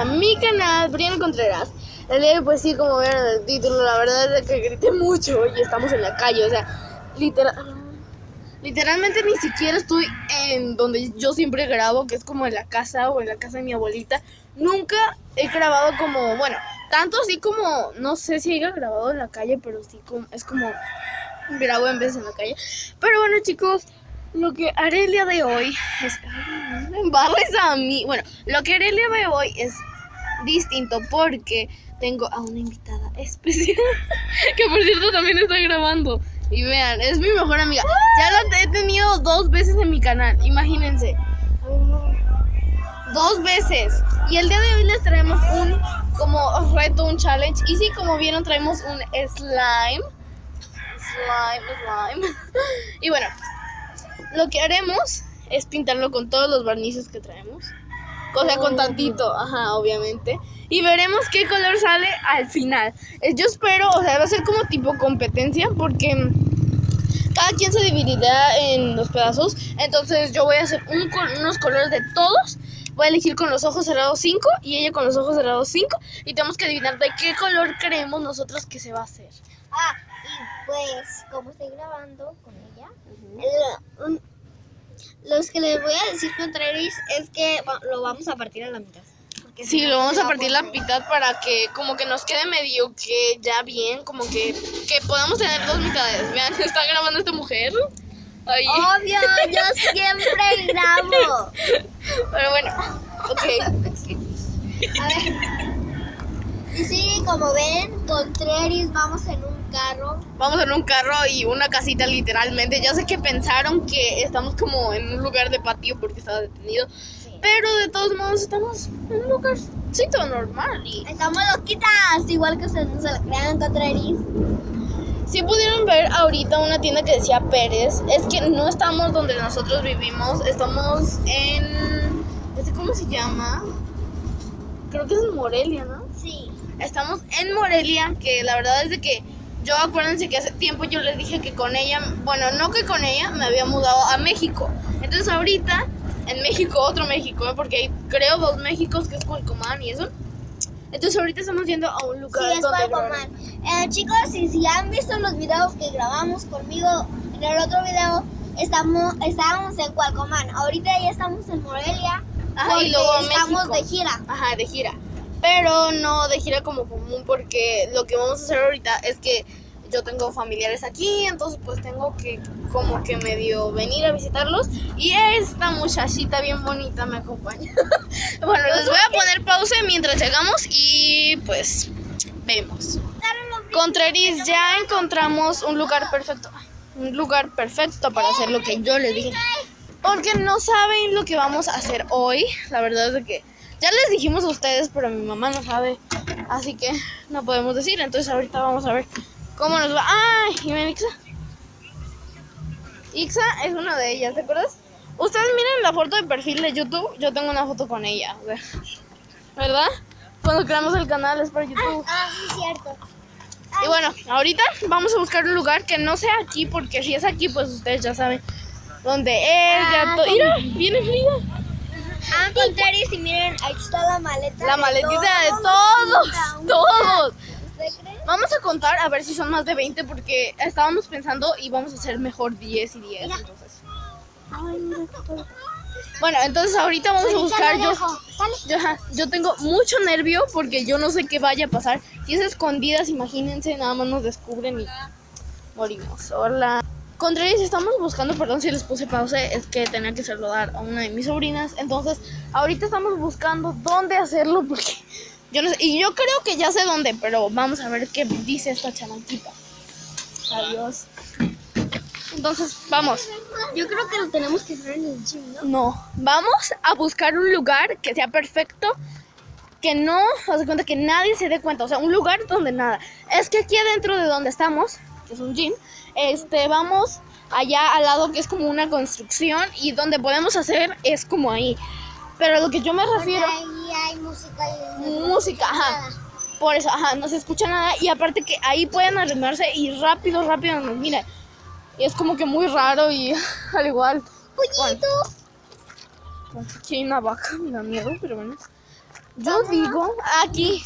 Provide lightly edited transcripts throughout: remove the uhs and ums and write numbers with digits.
a mi canal, Briana Contreras. El día de hoy, pues sí, como vieron en el título, la verdad es que grité mucho y estamos en la calle, o sea, literalmente ni siquiera estoy en donde yo siempre grabo, que es como en la casa o en la casa de mi abuelita. Nunca he grabado como, bueno, tanto así como, no sé si haya grabado en la calle, pero sí como, es como grabo en vez en la calle. Pero bueno, chicos, lo que haré el día de hoy es... Ay, no me embarres a mí. Bueno, lo que haré el día de hoy es distinto porque tengo a una invitada especial que por cierto también está grabando. Y vean, es mi mejor amiga. Ya la he tenido 2 veces en mi canal, imagínense. 2 veces. Y el día de hoy les traemos un como reto, un challenge. Y sí, como vieron, traemos un slime. Y bueno, lo que haremos es pintarlo con todos los barnices que traemos. O sea, con tantito, ajá, obviamente. Y veremos qué color sale al final. Yo espero, o sea, va a ser como tipo competencia porque cada quien se dividirá en los pedazos. Entonces yo voy a hacer unos colores de todos. Voy a elegir con los ojos cerrados 5 y ella con los ojos cerrados 5. Y tenemos que adivinar de qué color creemos nosotros que se va a hacer. Y pues, como estoy grabando con ella, los que les voy a decir contrarios es que lo vamos a partir a la mitad. Sí, lo vamos a partir la mitad para que como que nos quede medio que ya bien, como que podamos tener 2 mitades. Vean, está grabando esta mujer. Ay. Obvio, yo siempre grabo. Pero bueno, ok. A ver. Y sí, como ven, Contreras, vamos en un carro. Vamos en un carro y una casita literalmente. Ya sé que pensaron que estamos como en un lugar de patio porque estaba detenido. Sí. Pero de todos modos estamos en un lugarcito normal. Estamos loquitas, igual que ustedes no se la crean, Contreras. Si pudieron ver ahorita una tienda que decía Pérez, es que no estamos donde nosotros vivimos, estamos en... ¿Cómo se llama? Creo que es en Morelia, ¿no? Sí. Estamos en Morelia, que la verdad es de que yo, acuérdense que hace tiempo yo les dije que con ella, bueno, no que con ella, me había mudado a México. Entonces ahorita, en México, otro México, porque hay creo 2 Méxicos, que es Cualcomán y eso. Entonces ahorita estamos yendo a un lugar. Sí, es Cualcomán. Chicos, si han visto los videos que grabamos conmigo en el otro video, estábamos en Cualcomán. Ahorita ya estamos en Morelia. Ajá, y luego estamos México. De gira. Ajá, de gira. Pero no de gira como común, porque lo que vamos a hacer ahorita es que yo tengo familiares aquí, entonces pues tengo que como que medio venir a visitarlos. Y esta muchachita bien bonita me acompaña. Bueno, les voy a poner pausa mientras llegamos y pues vemos. Contreras, ya encontramos un lugar perfecto. Un lugar perfecto para hacer lo que yo les dije. Porque no saben lo que vamos a hacer hoy. La verdad es que ya les dijimos a ustedes, pero mi mamá no sabe. Así que no podemos decir. Entonces ahorita vamos a ver cómo nos va. ¡Ay! ¿Y ven Ixa? Ixa es una de ellas, ¿te acuerdas? Ustedes miren la foto de perfil de YouTube. Yo tengo una foto con ella. ¿Verdad? Cuando creamos el canal es para YouTube. Sí, cierto. Y bueno, ahorita vamos a buscar un lugar que no sea aquí. Porque si es aquí, pues ustedes ya saben dónde es. Mira, viene Frida. Contreras, y miren, ahí está la maleta. La maletita de todos. Vamos a contar a ver si son más de 20 porque estábamos pensando y vamos a hacer mejor 10 y 10. Entonces. Bueno, entonces ahorita vamos a buscar. Yo tengo mucho nervio porque yo no sé qué vaya a pasar. Si es escondidas, imagínense, nada más nos descubren y morimos. Hola. Contreras, estamos buscando, perdón si les puse pausa, es que tenía que saludar a una de mis sobrinas. Entonces, ahorita estamos buscando dónde hacerlo porque yo no sé. Y yo creo que ya sé dónde, pero vamos a ver qué dice esta chamaquita. Adiós. Entonces, vamos. Yo creo que lo tenemos que hacer en el gym, ¿no? No, vamos a buscar un lugar que sea perfecto, que no, haz de cuenta que nadie se dé cuenta, o sea, un lugar donde nada. Es que aquí adentro de donde estamos, que es un gym, vamos allá al lado que es como una construcción y donde podemos hacer es como ahí. Pero lo que yo me refiero... Ahí hay música. Música, ajá. Por eso, ajá, no se escucha nada y aparte que ahí pueden arrimarse y rápido nos miran. Y es como que muy raro y al igual... ¡Pollito! Bueno, aquí hay una vaca, me da miedo, pero bueno. Yo digo aquí.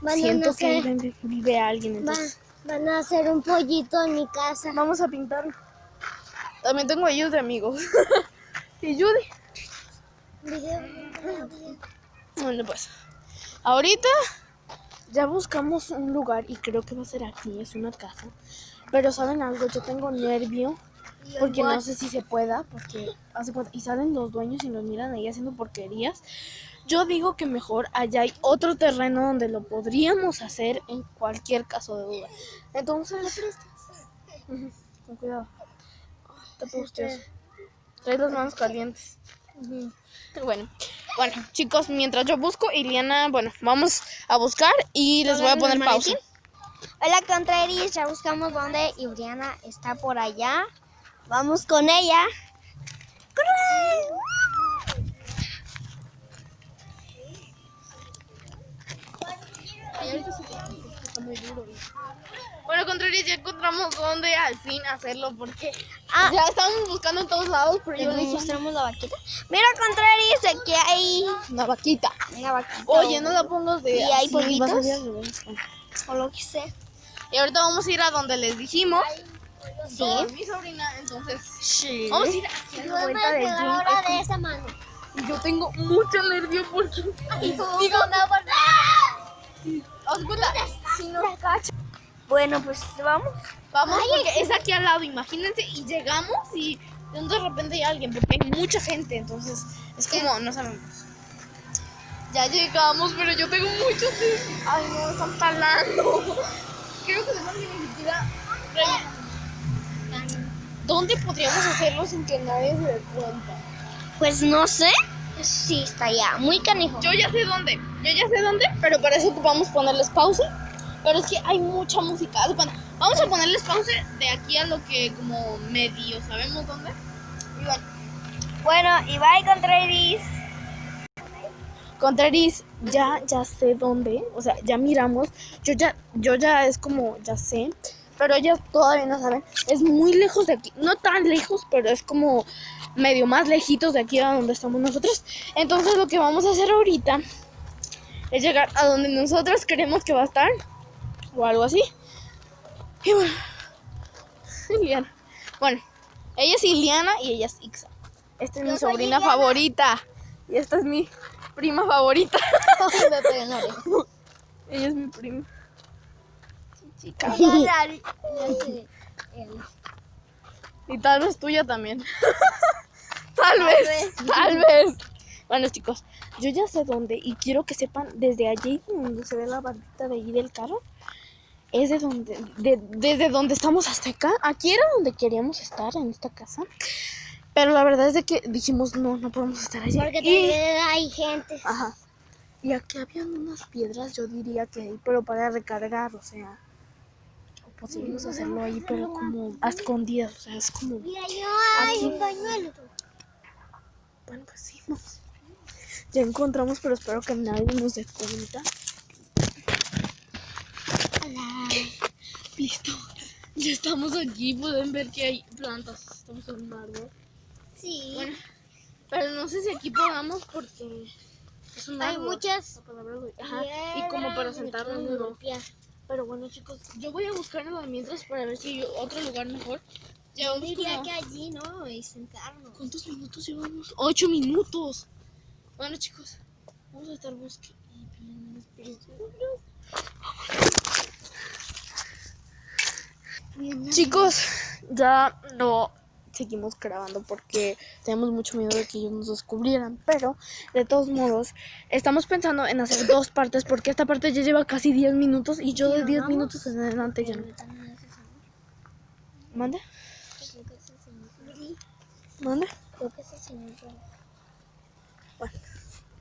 Van a Siento que hacer, ahí vive alguien, entonces. van a hacer un pollito en mi casa. Vamos a pintarlo. También tengo ellos de amigos. Y Judy. Bueno, pues. Ahorita ya buscamos un lugar y creo que va a ser aquí, es una casa. Pero ¿saben algo? Yo tengo nervio porque no sé si se pueda, porque hace cuenta, y salen los dueños y nos miran ahí haciendo porquerías. Yo digo que mejor allá hay otro terreno donde lo podríamos hacer en cualquier caso de duda. Entonces, con cuidado. Está pegostioso. Trae las manos calientes. Bueno, chicos, mientras yo busco, Iliana, vamos a buscar y les voy a poner pausa. Hola, Contreras, ya buscamos dónde y Briana está por allá. Vamos con ella. ¡Corre! Está muy duro. Bueno, Contreras, ya encontramos dónde al fin hacerlo porque ya estábamos buscando en todos lados, pero yo le dije, mostramos la vaquita. Mira, Contreras, aquí hay una vaquita. una vaquita. Oye, no la pongas de... ¿Y hay así, pollitos? vas a ver, lo ves. O lo que sé. Y ahorita vamos a ir a donde les dijimos. Sí. Con mi sobrina, entonces Sí. vamos a ir aquí a la vuelta del gym. ahora de esa mano. Y yo tengo mucho nervio porque si nos cacha. Bueno, pues vamos. Vamos porque es aquí al lado, imagínense, y llegamos y de repente hay alguien, porque hay mucha gente, entonces es como, no sabemos. Ya llegamos, pero yo tengo mucho nervio. Ay, no, están talando. Creo que además ni siquiera... ¿Dónde podríamos hacerlo sin que nadie se dé cuenta? Pues no sé. Sí, está allá. Muy canijo. Yo ya sé dónde, pero para eso ocupamos ponerles pausa. Pero es que hay mucha música. Vamos a ponerles pausa de aquí a lo que como medio sabemos dónde. Y Bueno, y bye, Contreras. Contreras, ya sé dónde. O sea, ya miramos. Yo ya es como, ya sé. Pero ellas todavía no saben. Es muy lejos de aquí. No tan lejos, pero es como medio más lejitos de aquí a donde estamos nosotros. Entonces lo que vamos a hacer ahorita es llegar a donde nosotros queremos que va a estar. O algo así. Y bueno. Iliana. Bueno, ella es Iliana y ella es Ixa. Esta es mi sobrina favorita. Y esta es mi prima favorita. Ella es mi prima. Chica. Y tal vez tuya también. Tal vez. Bueno, chicos, yo ya sé dónde y quiero que sepan, desde allí donde se ve la bandita de allí del carro, es desde donde estamos hasta acá. Aquí era donde queríamos estar, en esta casa. Pero la verdad es de que dijimos, no podemos estar allí. Porque también hay gente. Ajá. Y aquí habían unas piedras, yo diría que, pero para recargar, o sea, o podríamos hacerlo ahí, pero como a escondidas, o sea, es como... Mira, hay un pañuelo. Bueno, pues sí, no. Ya encontramos, pero espero que nadie nos dé cuenta. Hola. Listo. Ya estamos aquí, pueden ver que hay plantas. Estamos en un árbol. Sí. Bueno, pero no sé si aquí podamos porque es un Hay árbol. muchas. Ajá. Y como para sentarnos no. Pero bueno, chicos, yo voy a buscar mientras para ver si hay otro lugar mejor. Yo diría que allí, ¿no? Y sentarnos. ¿Cuántos minutos llevamos? 8 minutos. Bueno, chicos, vamos a estar buscando. Chicos, ya no seguimos grabando porque tenemos mucho miedo de que ellos nos descubrieran, pero de todos modos estamos pensando en hacer 2 partes porque esta parte ya lleva casi 10 minutos y yo de 10 minutos en adelante ya no. ¿Mande? ¿Mande? Creo que es el señor. Bueno.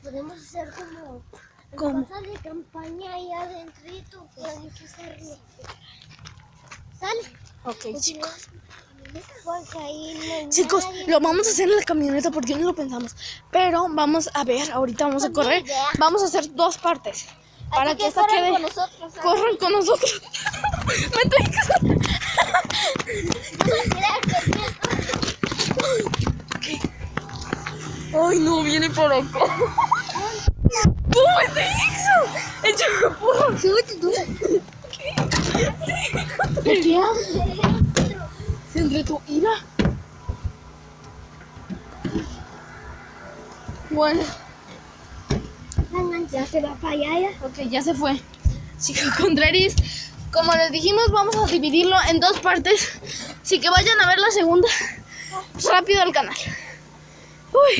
Podemos hacer como ¿Cómo? cosa de campaña ahí adentrito. Podemos hacerlo. ¿Sale? Ok, chicos. Pues ahí no hay Chicos, nadie. lo vamos a hacer en la camioneta porque no lo pensamos. Pero vamos a ver, ahorita vamos a correr. Vamos a hacer 2 partes. Para Así que esta corran quede. con nosotros, ¿sabes? Corran con nosotros. Me traes. Ay, no, viene por acá. te hizo! ¡Échame porro! Súbete tú. Se entre tu ira. Bueno, Ya se va para allá. ok, ya se fue. Chicos Contraris, como les dijimos, vamos a dividirlo en 2 partes. Así que vayan a ver la segunda rápido al canal. Uy.